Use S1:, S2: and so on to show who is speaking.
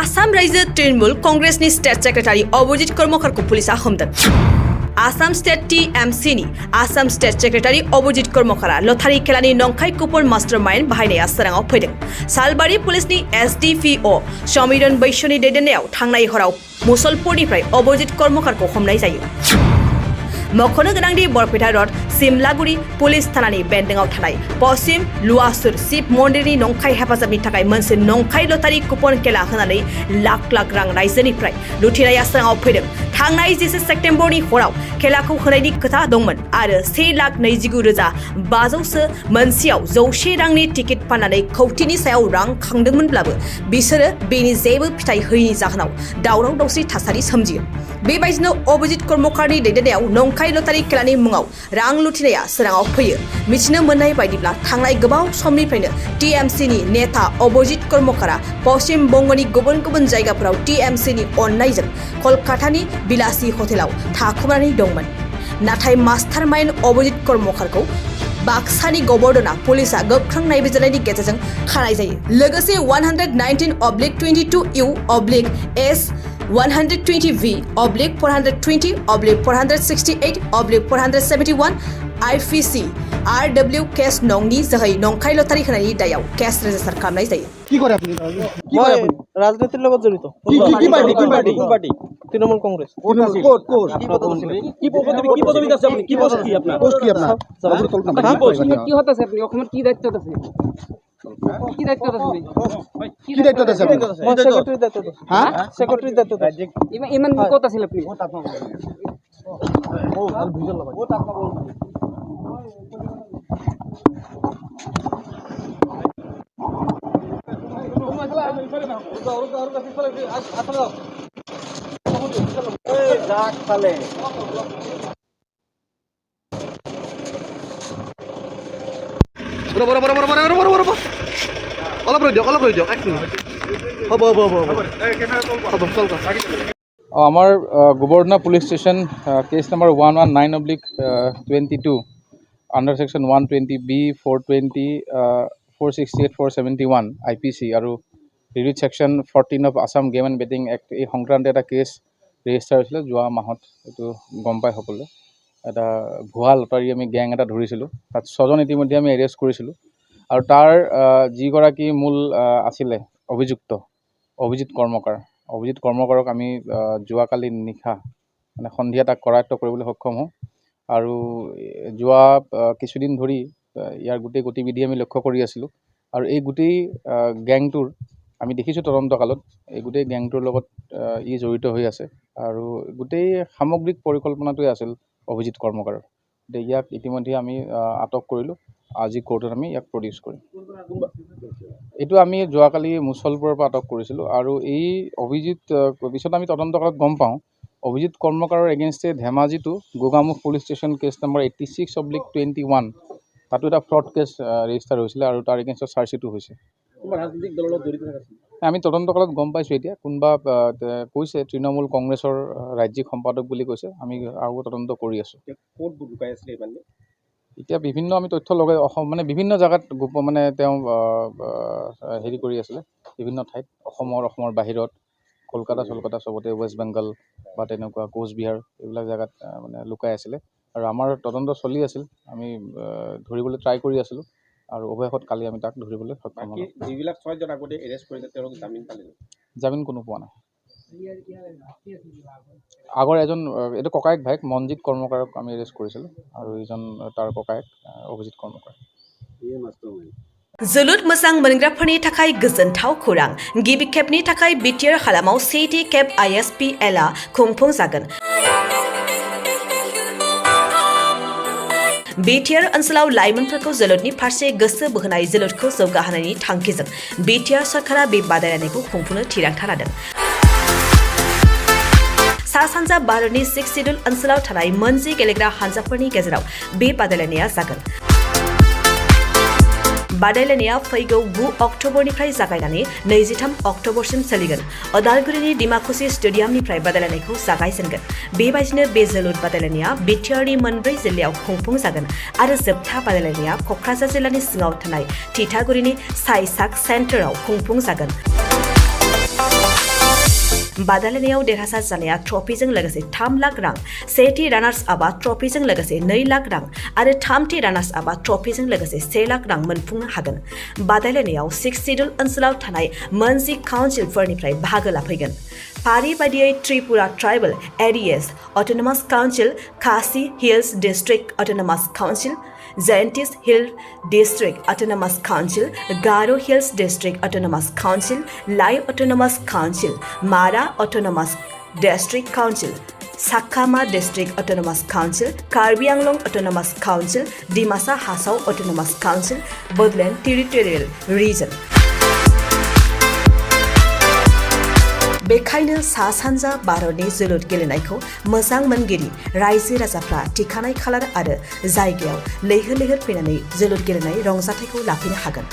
S1: आसाम राज्य तृणमूल कांग्रेसनि state secretary Abhijit कर्मकारखौ पुलिसा हमदों। आसाम स्टेट TMC नि आसाम स्टेट सेक्रेटारि अभिजित कर्मकारा लटारि खेलानि नंखाय कुपन मास्टारमाइन्ड बाहायनाया सोराङाव फैदों। सालबारि पुलिसनि SDPO समिरन बैश्यनि दैदेननायाव थांनाय हराव मुसलपुरनिफ्राय अभिजित कर्मकारखौ हमनाय जायो। मख'नो गोनांदि बरपेटा रड सिमलागुरि पुलिस थानानि बेन्दोंआव थानाय पश्चिम लुवासुर शिव मन्दिरनि नंखाय हेफाजाबनि थाखाय मोनसे नंखाय लटारि कुपन खेला होनानै लाख लाख रां रायजोनिफ्राय लुथिनाया सोराङाव फैदों। थांनाय 21 सेप्तेम्बरनि हराव खेलाखौ होनायनि खोथा दंमोन आरो 1,29,500 सो मोनसेयाव 100 रांनि टिकेट फाननानै खौटिनि सायाव रां खांदोंमोनब्लाबो बिसोरो बेनि जेबो फिथाइ होयैनि जाहोनाव दावराव दावसि थासारि सोमजियो। बेबायदिनो अभिजित कर्मकारनि दैदेननायाव नंखाय लटारि खेलानि मुङाव रां लुथिनाया सोराङाव फैयो। मिथिनो मोननाय बायदिब्ला थांनाय गोबाव समनिफ्रायनो TMC नि नेता अभिजित कर्मकारा पश्चिम बंगनि गुबुन गुबुन जायगाफोराव TMC नि अननायजों कलकातानि बिलासि हटेलाव थाखुमानानै दंमोन। नाथाय मास्टारमाइन्ड अभिजित कर्मकारखौ बाक्सानि गबर्दना पुलिसा गोख्रों नायबिजिरनायनि गेजेरजों खानाय जायो। लोगोसे 119/22U/S 120V/420/468/471 IPC RW case नंनि जोहै नंखाय लटारि होनायनि दायाव केस रेजिस्टार खालामनाय जायो।
S2: কি কৰে আপুনি
S3: মই ৰাজনীতিৰ লগত জড়িত।
S2: কি পাৰ্টি
S3: কোন পাৰ্টি? তৃণমূল কংগ্ৰেছ।
S2: ক'ত
S3: কি পদবীত আছে আপুনি? কি পোষ্ট কি আপোনাৰ?
S2: পোষ্ট কি আপোনাৰ
S3: কি পোষ্ট?
S4: কিহত আছে আপুনি? অসমত কি দায়িত্বত আছে? কি দায়িত্বত আছে?
S2: কি দায়িত্বত আছে আপুনি
S3: মই সেক্ৰেটাৰী দায়িত্বত আছো।
S2: হা
S3: সেক্ৰেটাৰী দায়িত্বত আছো।
S4: ইমান ক'ত আছিল আপুনি?
S2: অলপ ৰৈ দিয়ক এক মিনিট হ'ব
S5: আমাৰ Gobardhana police station case number 119/22 under section 120B 420 468 471 IPC আৰু read with section 14 of Assam game and betting act এই সংক্ৰান্তে এটা কেছ ৰেজিষ্টাৰ হৈছিলে যোৱা মাহত। এইটো গম পাই সকলোৱে এটা ভুৱা লটাৰী আমি গেং এটা ধৰিছিলোঁ। তাত 6জন ইতিমধ্যে আমি এৰেষ্ট কৰিছিলোঁ আৰু তাৰ যিগৰাকী মূল আছিলে অভিযুক্ত অভিজিত কৰ্মকাৰক আমি যোৱাকালি নিশা মানে সন্ধিয়া তাক কৰায়ত্ব কৰিবলৈ সক্ষম হওঁ আৰু যোৱা কিছুদিন ধৰি ইয়াৰ গোটেই গতিবিধি আমি লক্ষ্য কৰি আছিলোঁ আৰু এই গোটেই গেংটোৰ আমি দেখিছোঁ তদন্তকালত এই গোটেই গেংটোৰ লগত ই জড়িত হৈ আছে আৰু গোটেই সামগ্ৰিক পৰিকল্পনাটোৱে আছিল অভিজিত কৰ্মকাৰৰ। ইয়াক ইতিমধ্যে আমি আটক কৰিলোঁ। আজি কোৰ্টত আমি ইয়াক প্ৰডিউচ কৰিম। এইটো আমি যোৱাকালি মুছলপুৰৰ পৰা আটক কৰিছিলোঁ আৰু এই অভিজিত পিছত আমি তদন্তকালত গম পাওঁ অভিজিত কৰ্মকাৰৰ এগেইনষ্টে ধেমাজিটো Gogamukh police station case number 86/21 তাতো এটা ফ্ৰড কেছ ৰেজিষ্টাৰ হৈছিলে আৰু তাৰ এগেইনষ্টত চাৰ্জশ্বিটো হৈছে। আমি তদন্তকালত গম পাইছোঁ এতিয়া কোনোবা কৈছে তৃণমূল কংগ্ৰেছৰ ৰাজ্যিক সম্পাদক বুলি কৈছে। আমি আৰু তদন্ত কৰি আছোঁ। এতিয়া বিভিন্ন আমি তথ্য লগাই মানে বিভিন্ন জেগাত মানে তেওঁ হেৰি কৰি আছিলে বিভিন্ন ঠাইত অসমৰ বাহিৰত কলকাতা চবতে ৱেষ্ট বেংগল বা তেনেকুৱা কোচবিহাৰ এইবিলাক জেগাত মানে লুকাই আছিলে আৰু আমাৰ তদন্ত চলি আছিল। আমি ধৰিবলৈ ট্ৰাই কৰি আছিলোঁ আৰু অৱশেষত কালি আমি তাক ধৰিবলৈ সক্ষম হ'লোঁ।
S3: যিবিলাক 6জন আগতে এৰেষ্ট কৰিছে তেওঁলোক জামিন পালে?
S5: জামিন কোনো পোৱা নাই। আগৰ এজন এইটো ককায়েক ভাইক মনজিত কৰ্মকাৰক আমি এৰেষ্ট কৰিছিলোঁ আৰু এইজন তাৰ ককায়েক অভিজিত কৰ্মকাৰ।
S1: जोलुर मोजां मोनग्राफोरनि थाखाय गोजोनथाव खौरां। गिबि खेबनि थाखाय बिटिआर हालामाव सेथि खेब ISPL-आ खुंफुंजागोन। बिटिआर ओनसोलाव लाइमोनफोरखौ जोलुरनि फारसे गोसो बोहोनाय जोलुरखौ जौगाहोनायनि थांखिजों बिटिआर सरकारा बे बादायलायनायखौ खुंफुंनो थिरांथा लादों। सा सानजा भारतनि 6 सिडुल ओनसोलाव थानाय मोनजि गेलेग्रा हानजाफोरनि गेजेराव बे बादायलायनाया जागोन। बादायलायनाया फैगौ 9 अक्ट'बरनिफ्राय जागायनानै 23 अक्ट'बरसिम सोलिगोन। अदालगुरिनि डिमाकुसि स्टेडियामनिफ्राय बादायलायनायखौ जागायजेनगोन। बेबायदिनो बे जोलुर बादायलायनाया बिटिआरनि मोनब्रै जिल्लायाव खुंफुंजागोन आरो जोबथा बादायलायनाया क'क्राझार जिल्लानि सिङाव थानाय थिथागुरिनि साइसाक सेन्टाराव खुंफुंजागोन। बादायलायनायाव देरहासार जानाया ट्रफिजों लोगोसे 3 लाख रां, सेथि रानार्स आपआ ट्रफिजों लोगोसे 2 लाख रां आरो थामथि रानार्स आपआ ट्रफिजों लोगोसे 1 लाख रां मोनफुंनो हागोन। बादायलायनायाव 6 सिडुल ओनसोलाव थानाय 10 काउन्सिलफोरनिफ्राय बाहागो लाफैगोन। फारि बायदियै Tripura tribal areas autonomous council, Khasi hills district autonomous council, Jaintia hill district autonomous council, Garo hills district autonomous council, Lai autonomous council, Mara autonomous district council, Chakma district autonomous council, Karbi Anglong autonomous council, Dima Hasao autonomous council, Bodoland territorial region. बेखायनो सा सानजा भारतनि जोलुर गेलेनायखौ मोजां मोनगिरि रायजो राजाफ्रा थिखानाय खालार आरो जायगायाव लैहोर लैहोर फैनानै जोलुर गेलेनाय रंजाथायखौ लाफैनो हागोन।